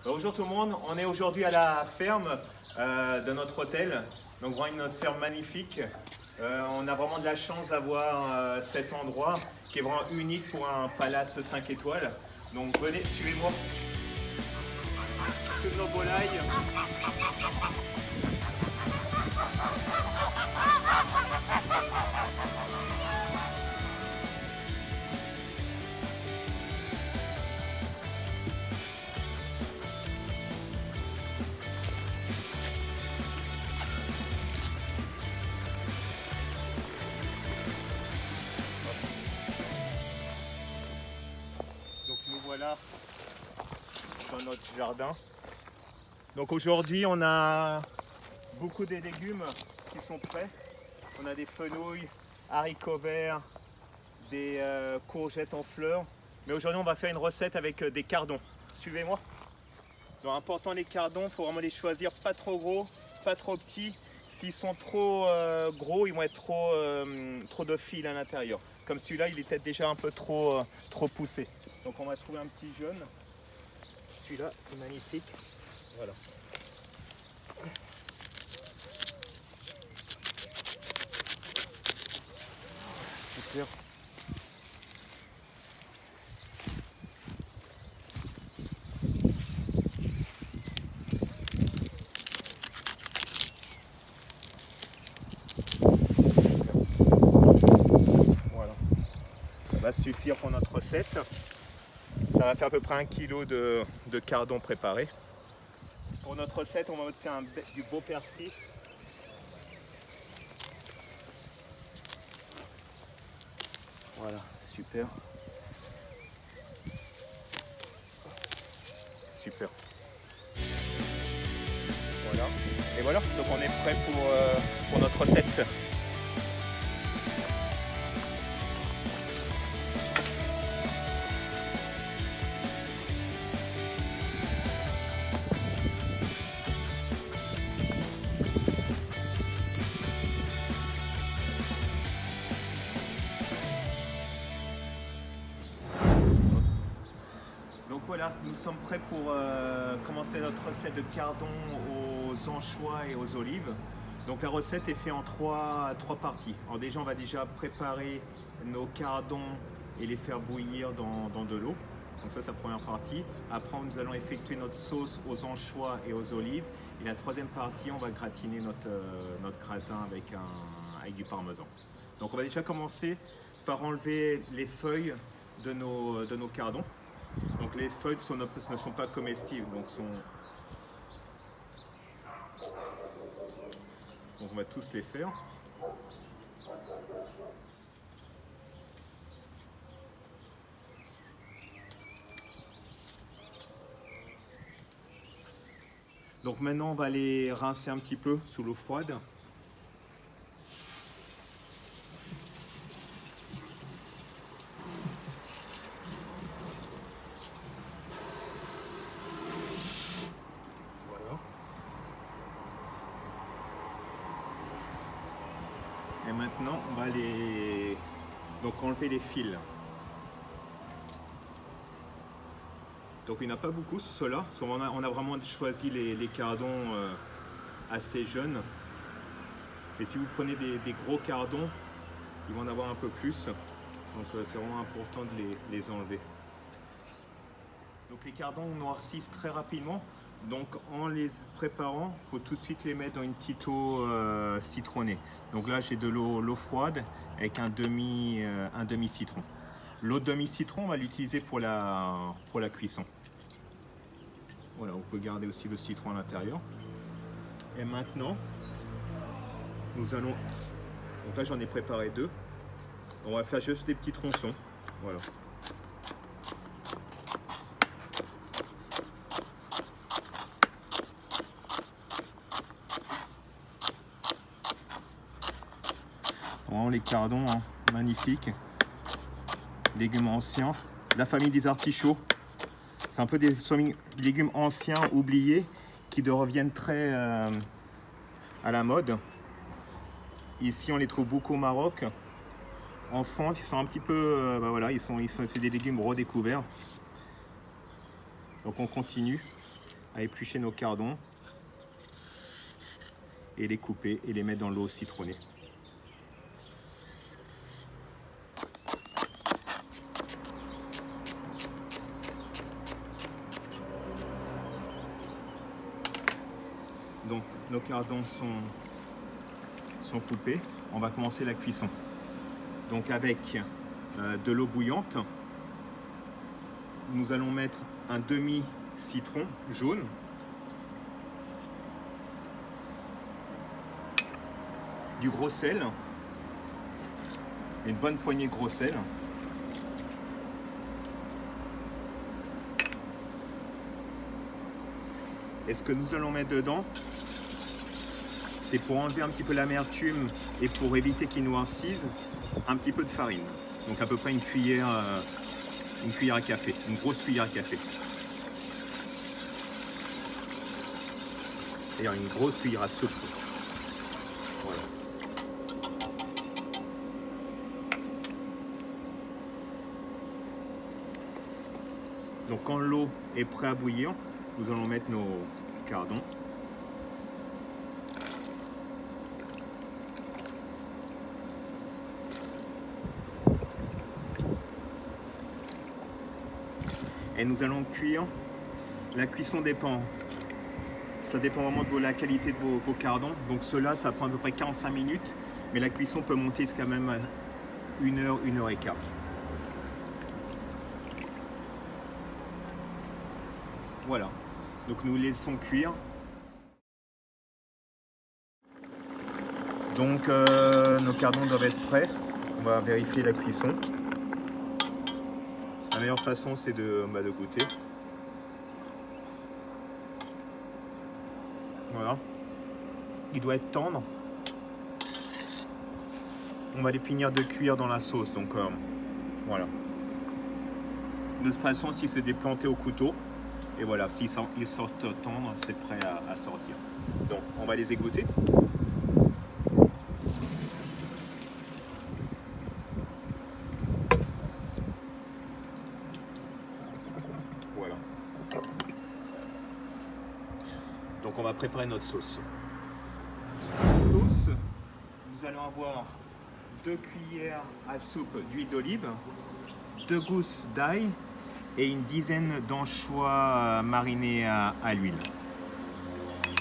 Bonjour tout le monde, on est aujourd'hui à la ferme de notre hôtel, donc vraiment notre ferme magnifique. On a vraiment de la chance d'avoir cet endroit qui est vraiment unique pour un palace 5 étoiles. Donc venez, suivez-moi. Toutes nos volailles. Donc nous voilà dans notre jardin. Donc aujourd'hui on a beaucoup de légumes qui sont prêts. On a des fenouils, haricots verts, des courgettes en fleurs. Mais aujourd'hui on va faire une recette avec des cardons. Suivez-moi. Donc important les cardons, il faut vraiment les choisir pas trop gros, pas trop petits. S'ils sont trop gros, ils vont être trop de fils à l'intérieur. Comme celui-là, il est peut-être déjà un peu trop poussé. Donc on va trouver un petit jaune. Celui-là, c'est magnifique. Voilà. Super. Voilà. Ça va suffire pour notre recette. Ça va faire à peu près 1 kg de cardon préparé. Pour notre recette, on va mettre du beau persil. Voilà, super. Super. Voilà. Et voilà, donc on est prêt pour notre recette. Donc voilà, nous sommes prêts pour commencer notre recette de cardon aux anchois et aux olives. Donc la recette est faite en trois parties. Alors déjà, on va préparer nos cardons et les faire bouillir dans de l'eau. Donc ça, c'est la première partie. Après, nous allons effectuer notre sauce aux anchois et aux olives. Et la troisième partie, on va gratiner notre gratin avec du parmesan. Donc on va déjà commencer par enlever les feuilles de nos cardons. Donc les feuilles ne sont pas comestibles, donc on va tous les faire. Donc maintenant on va les rincer un petit peu sous l'eau froide. Et maintenant, on va enlever les fils. Donc il n'y en a pas beaucoup sur ceux-là. On a vraiment choisi les cardons assez jeunes. Et si vous prenez des gros cardons, ils vont en avoir un peu plus. Donc c'est vraiment important de les enlever. Donc les cardons noircissent très rapidement. Donc en les préparant, il faut tout de suite les mettre dans une petite eau citronnée. Donc là j'ai de l'eau froide avec un demi citron. L'autre demi citron, on va l'utiliser pour la cuisson. Voilà, on peut garder aussi le citron à l'intérieur. Et maintenant, nous allons. Donc là j'en ai préparé 2. On va faire juste des petits tronçons. Voilà. Vraiment les cardons, hein, magnifiques. Légumes anciens. La famille des artichauts. C'est un peu des légumes anciens, oubliés, qui reviennent très à la mode. Ici, on les trouve beaucoup au Maroc. En France, ils sont un petit peu, voilà, c'est des légumes redécouverts. Donc on continue. à éplucher nos cardons et les couper et les mettre dans l'eau citronnée. Donc nos cardons sont coupés. On va commencer la cuisson. Donc avec de l'eau bouillante, nous allons mettre un demi-citron jaune, du gros sel, une bonne poignée de gros sel, et ce que nous allons mettre dedans, c'est pour enlever un petit peu l'amertume et pour éviter qu'il noircisse, un petit peu de farine. Donc à peu près une cuillère à café, une grosse cuillère à café. Et une grosse cuillère à soupe. Voilà. Donc quand l'eau est prête à bouillir, nous allons mettre nos cardons. Et nous allons cuire. La cuisson dépend. Ça dépend vraiment de la qualité de vos cardons. Donc ceux-là, ça prend à peu près 45 minutes. Mais la cuisson peut monter jusqu'à même 1 heure, 1 heure et quart. Voilà. Donc nous laissons cuire. Donc nos cardons doivent être prêts. On va vérifier la cuisson. La meilleure façon, c'est de goûter. Voilà. Il doit être tendre. On va les finir de cuire dans la sauce. Donc voilà. De toute façon, si c'est déplanté au couteau, et voilà, s'ils sortent tendres, c'est prêt à sortir. Donc on va les égoutter. Voilà. Donc on va préparer notre sauce. Sauce, nous allons avoir 2 cuillères à soupe d'huile d'olive, 2 gousses d'ail et une dizaine d'anchois marinés à l'huile.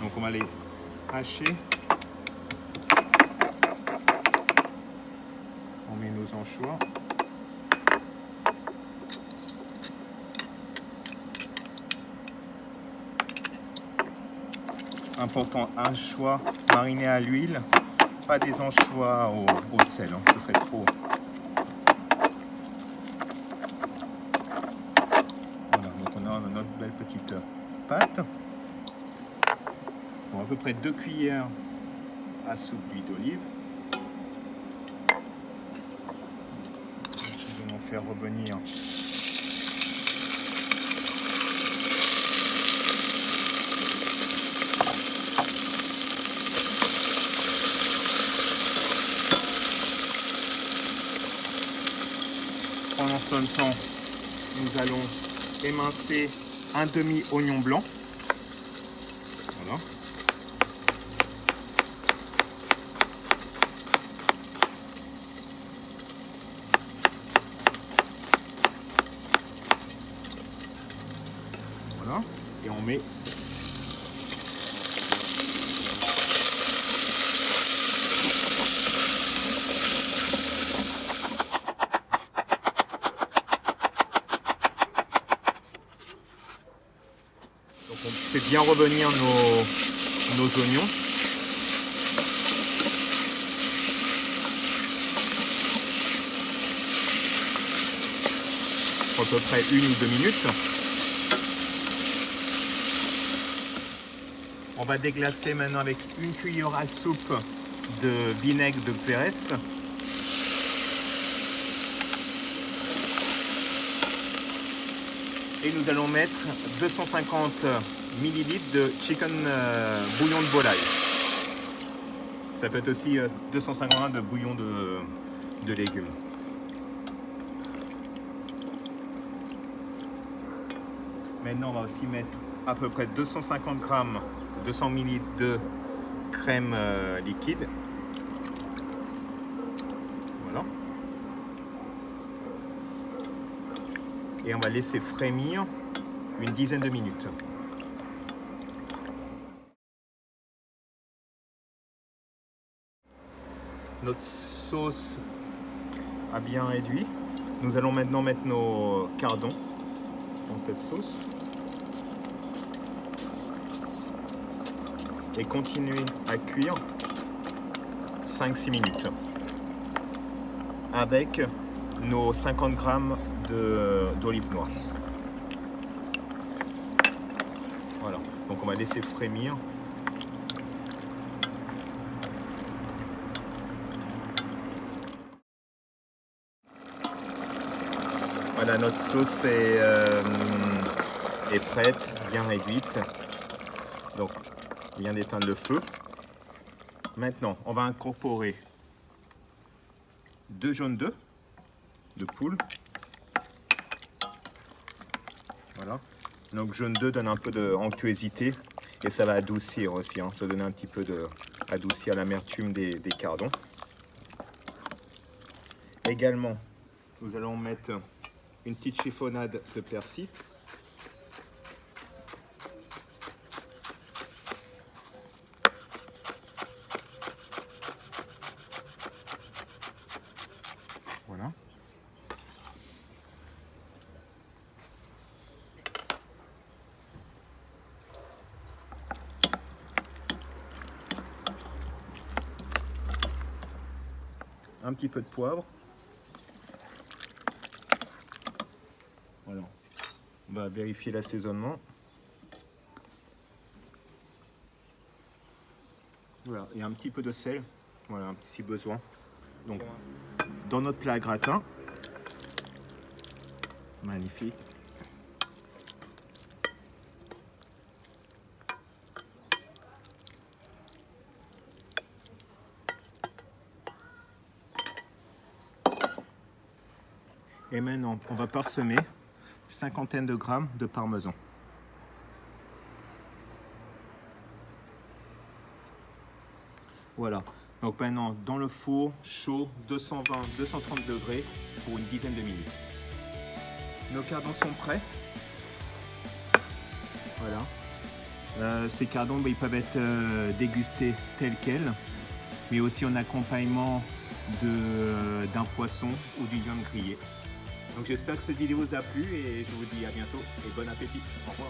Donc on va les hacher. On met nos anchois. Important, anchois marinés à l'huile, pas des anchois au sel, hein, ce serait trop. Voilà, donc on a notre belle petite pâte. Bon, à peu près 2 cuillères à soupe d'huile d'olive. Nous allons faire revenir pendant ce temps, nous allons émincer un demi-oignon blanc. Voilà. Voilà. Et on met on fait bien revenir nos oignons. Pour à peu près 1 ou 2 minutes. On va déglacer maintenant avec 1 cuillère à soupe de vinaigre de Xérès. Et nous allons mettre 250 ml de chicken bouillon de volaille. Ça peut être aussi 250 de bouillon de légumes. Maintenant, on va aussi mettre à peu près 250 grammes, 200 ml de crème liquide. Voilà. Et on va laisser frémir une dizaine de minutes. Notre sauce a bien réduit. Nous allons maintenant mettre nos cardons dans cette sauce et continuer à cuire 5-6 minutes avec nos 50 grammes d'olive noire. Voilà, donc on va laisser frémir. Voilà, notre sauce est prête, bien réduite. Donc, on vient d'éteindre le feu. Maintenant, on va incorporer 2 jaunes d'œufs de poule. Voilà. Donc, jaune d'œuf donne un peu d'onctuosité et ça va adoucir aussi. Ça va donner un petit peu adoucir l'amertume des cardons. Également, nous allons mettre une petite chiffonnade de persil. Voilà. Un petit peu de poivre. Voilà. On va vérifier l'assaisonnement. Voilà, et un petit peu de sel, voilà, si besoin. Donc, dans notre plat à gratin, magnifique. Et maintenant, on va parsemer une cinquantaine de grammes de parmesan. Voilà, donc maintenant dans le four chaud 220-230 degrés pour une dizaine de minutes. Nos cardons sont prêts. Voilà. Ces cardons, ils peuvent être dégustés tels quels, mais aussi en accompagnement d'un poisson ou d'une viande grillée. Donc j'espère que cette vidéo vous a plu et je vous dis à bientôt et bon appétit. Au revoir.